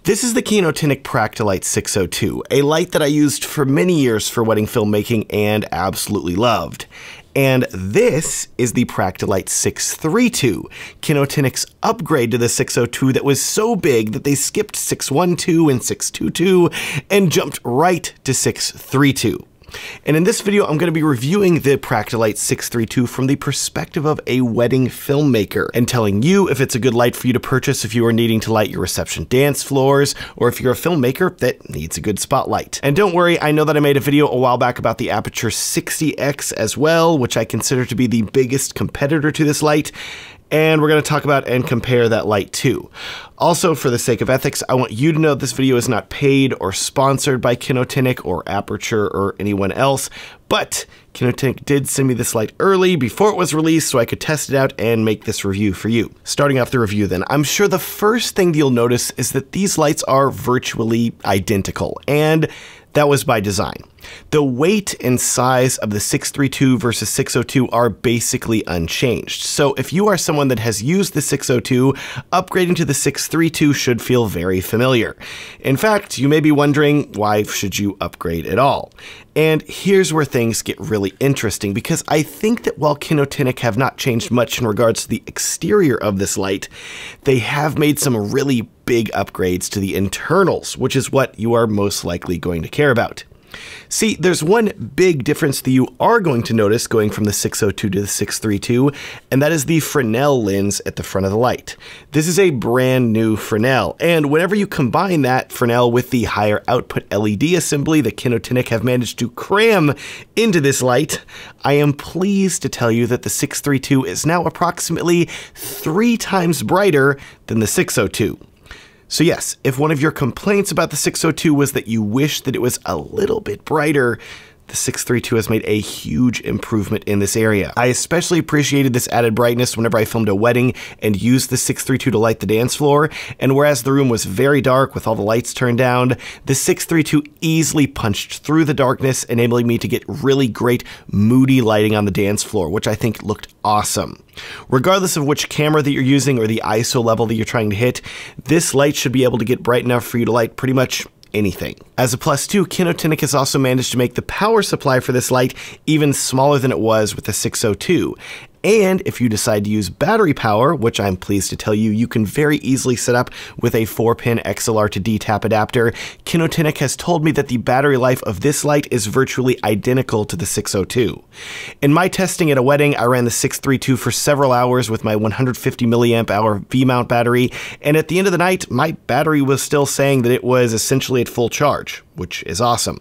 This is the Kinotehnik Practilite 602, a light that I used for many years for wedding filmmaking and absolutely loved. And this is the Practilite 632, Kinotehnik's upgrade to the 602 that was so big that they skipped 612 and 622 and jumped right to 632. And in this video, I'm going to be reviewing the Practilite 632 from the perspective of a wedding filmmaker and telling you if it's a good light for you to purchase if you are needing to light your reception dance floors, or if you're a filmmaker that needs a good spotlight. And don't worry, I know that I made a video a while back about the Aputure 60X as well, which I consider to be the biggest competitor to this light. And we're going to talk about and compare that light too. Also, for the sake of ethics, I want you to know this video is not paid or sponsored by Kinotehnik or Aputure or anyone else, but Kinotehnik did send me this light early before it was released so I could test it out and make this review for you. Starting off the review then, I'm sure the first thing you'll notice is that these lights are virtually identical, and that was by design. The weight and size of the 632 versus 602 are basically unchanged. So if you are someone that has used the 602, upgrading to the 632 should feel very familiar. In fact, you may be wondering, why should you upgrade at all? And here's where things get really interesting, because I think that while Kinotehnik have not changed much in regards to the exterior of this light, they have made some really big upgrades to the internals, which is what you are most likely going to care about. See, there's one big difference that you are going to notice going from the 602 to the 632, and that is the Fresnel lens at the front of the light. This is a brand new Fresnel, and whenever you combine that Fresnel with the higher output LED assembly that Kinotehnik have managed to cram into this light, I am pleased to tell you that the 632 is now approximately 3 times brighter than the 602. So yes, if one of your complaints about the 602 was that you wish that it was a little bit brighter, the 632 has made a huge improvement in this area. I especially appreciated this added brightness whenever I filmed a wedding and used the 632 to light the dance floor, and whereas the room was very dark with all the lights turned down, the 632 easily punched through the darkness, enabling me to get really great moody lighting on the dance floor, which I think looked awesome. Regardless of which camera that you're using or the ISO level that you're trying to hit, this light should be able to get bright enough for you to light pretty much anything. As a plus too, Kinotehnik has also managed to make the power supply for this light even smaller than it was with the 602. And if you decide to use battery power, which I'm pleased to tell you, you can very easily set up with a 4-pin XLR to D-tap adapter, Kinotehnik has told me that the battery life of this light is virtually identical to the 602. In my testing at a wedding, I ran the 632 for several hours with my 150 milliamp hour V-mount battery, and at the end of the night, my battery was still saying that it was essentially at full charge, which is awesome.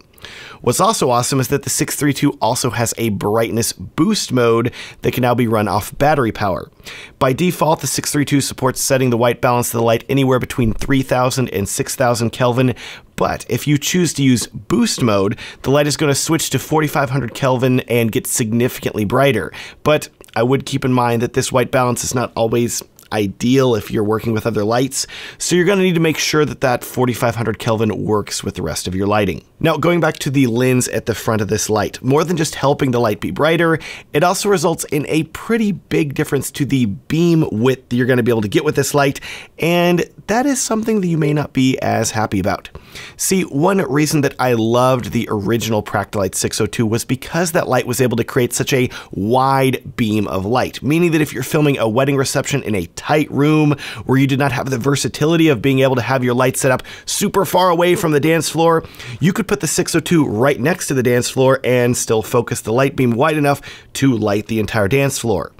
What's also awesome is that the 632 also has a brightness boost mode that can now be run off battery power. By default, the 632 supports setting the white balance of the light anywhere between 3000 and 6000 Kelvin, but if you choose to use boost mode, the light is going to switch to 4500 Kelvin and get significantly brighter. But I would keep in mind that this white balance is not always ideal if you're working with other lights, so you're going to need to make sure that that 4500 Kelvin works with the rest of your lighting. Now, going back to the lens at the front of this light, more than just helping the light be brighter, it also results in a pretty big difference to the beam width that you're going to be able to get with this light, and that is something that you may not be as happy about. See, one reason that I loved the original Practilite 602 was because that light was able to create such a wide beam of light, meaning that if you're filming a wedding reception in a tight room where you did not have the versatility of being able to have your light set up super far away from the dance floor, you could put the 602 right next to the dance floor and still focus the light beam wide enough to light the entire dance floor.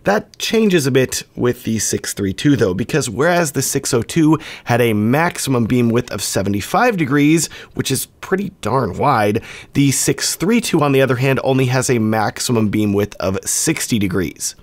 That changes a bit with the 632 though, because whereas the 602 had a maximum beam width of 75 degrees, which is pretty darn wide, the 632 on the other hand only has a maximum beam width of 60 degrees.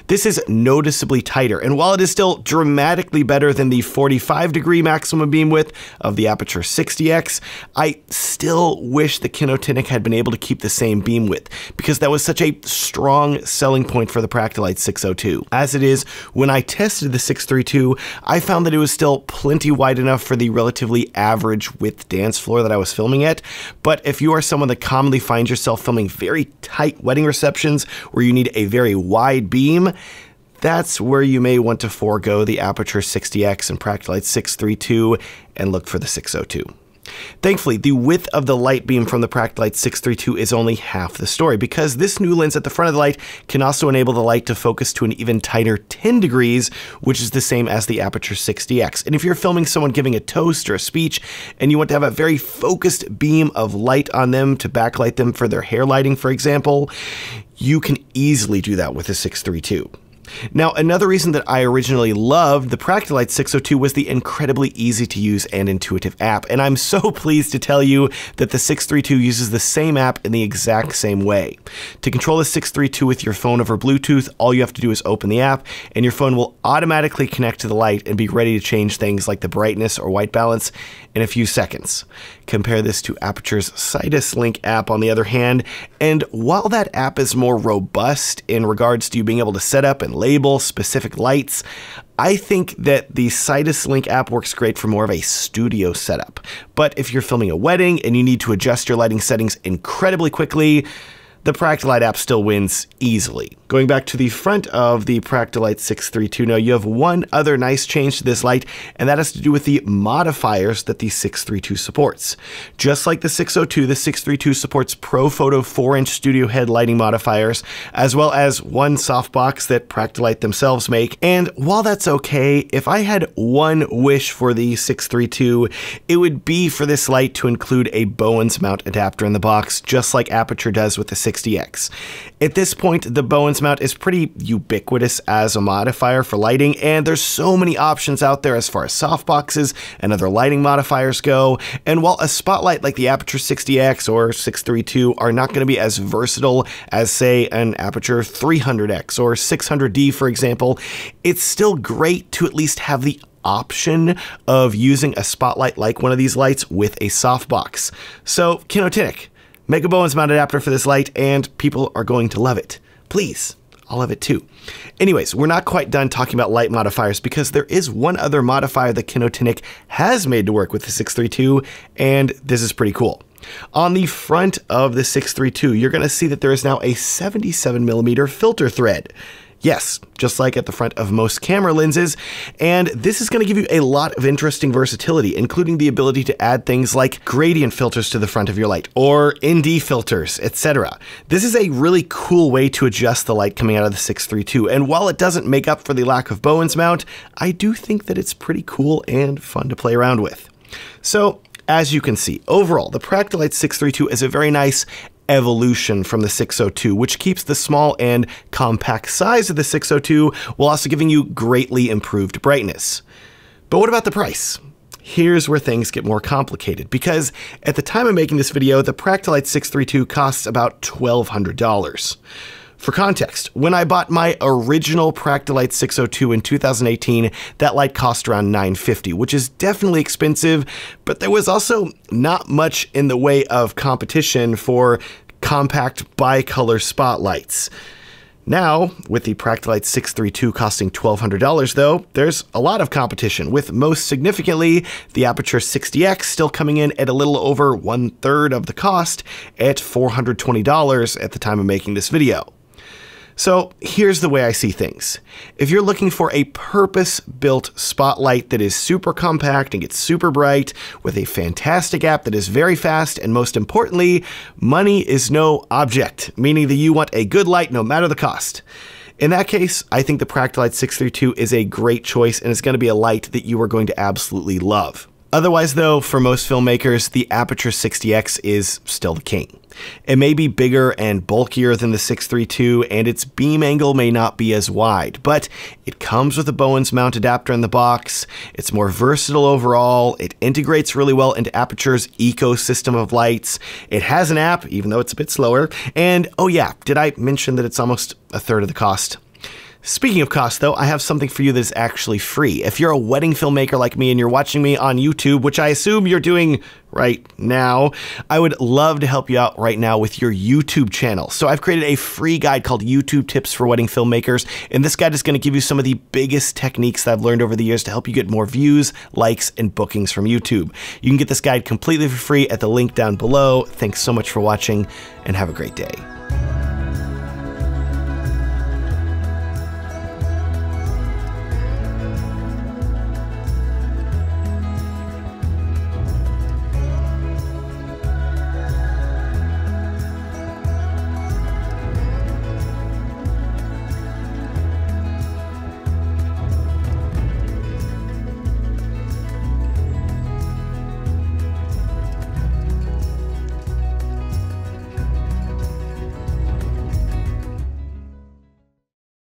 This is noticeably tighter, and while it is still dramatically better than the 45-degree maximum beam width of the Aputure 60X, I still wish that Kinotehnik had been able to keep the same beam width, because that was such a strong selling point for the Practilite 602. As it is, when I tested the 632, I found that it was still plenty wide enough for the relatively average width dance floor that I was filming at, but if you are someone that commonly finds yourself filming very tight wedding receptions where you need a very wide beam, that's where you may want to forego the Aperture 60X and Practilite 632 and look for the 602. Thankfully, the width of the light beam from the Practilite 632 is only half the story, because this new lens at the front of the light can also enable the light to focus to an even tighter 10 degrees, which is the same as the Aperture 60X. And if you're filming someone giving a toast or a speech, and you want to have a very focused beam of light on them to backlight them for their hair lighting, for example, you can easily do that with the 632. Now, another reason that I originally loved the Practilite 602 was the incredibly easy to use and intuitive app, and I'm so pleased to tell you that the 632 uses the same app in the exact same way. To control the 632 with your phone over Bluetooth, all you have to do is open the app, and your phone will automatically connect to the light and be ready to change things like the brightness or white balance in a few seconds. Compare this to Aperture's Sidus Link app on the other hand, and while that app is more robust in regards to you being able to set up and label specific lights, I think that the Sidus Link app works great for more of a studio setup. But if you're filming a wedding and you need to adjust your lighting settings incredibly quickly, the Practilite app still wins easily. Going back to the front of the Practilite 632, now you have one other nice change to this light, and that has to do with the modifiers that the 632 supports. Just like the 602, the 632 supports ProPhoto 4-inch studio head lighting modifiers, as well as one softbox that Practilite themselves make. And while that's okay, if I had one wish for the 632, it would be for this light to include a Bowens mount adapter in the box, just like Aperture does with the 60X. At this point, the Bowens mount is pretty ubiquitous as a modifier for lighting, and there's so many options out there as far as softboxes and other lighting modifiers go. And while a spotlight like the Aperture 60X or 632 are not going to be as versatile as, say, an Aperture 300X or 600D, for example, it's still great to at least have the option of using a spotlight like one of these lights with a softbox. So, Kinotehnik, make a Bowens mount adapter for this light, and people are going to love it. Please, I'll love it too. Anyways, we're not quite done talking about light modifiers, because there is one other modifier that Kinotehnik has made to work with the 632, and this is pretty cool. On the front of the 632, you're going to see that there is now a 77mm filter thread. Yes, just like at the front of most camera lenses, and this is going to give you a lot of interesting versatility, including the ability to add things like gradient filters to the front of your light, or ND filters, etc. This is a really cool way to adjust the light coming out of the 632, and while it doesn't make up for the lack of Bowens mount, I do think that it's pretty cool and fun to play around with. So, as you can see, overall, the Practilite 632 is a very nice evolution from the 602, which keeps the small and compact size of the 602 while also giving you greatly improved brightness. But what about the price? Here's where things get more complicated, because at the time of making this video, the Practilite 632 costs about $1,200. For context, when I bought my original Practilite 602 in 2018, that light cost around $950, which is definitely expensive, but there was also not much in the way of competition for compact bicolor spotlights. Now, with the Practilite 632 costing $1,200 though, there's a lot of competition, with most significantly the Aperture 60X still coming in at a little over 1/3 of the cost at $420 at the time of making this video. So here's the way I see things. If you're looking for a purpose-built spotlight that is super compact and gets super bright, with a fantastic app that is very fast, and most importantly, money is no object, meaning that you want a good light no matter the cost. In that case, I think the Practilite 632 is a great choice, and it's going to be a light that you are going to absolutely love. Otherwise though, for most filmmakers, the Aperture 60X is still the king. It may be bigger and bulkier than the 632, and its beam angle may not be as wide, but it comes with a Bowens mount adapter in the box, it's more versatile overall, it integrates really well into Aperture's ecosystem of lights, it has an app, even though it's a bit slower, and oh yeah, did I mention that it's almost 1/3 of the cost? Speaking of cost though, I have something for you that is actually free. If you're a wedding filmmaker like me and you're watching me on YouTube, which I assume you're doing right now, I would love to help you out right now with your YouTube channel. So I've created a free guide called YouTube Tips for Wedding Filmmakers, and this guide is going to give you some of the biggest techniques that I've learned over the years to help you get more views, likes, and bookings from YouTube. You can get this guide completely for free at the link down below. Thanks so much for watching, and have a great day.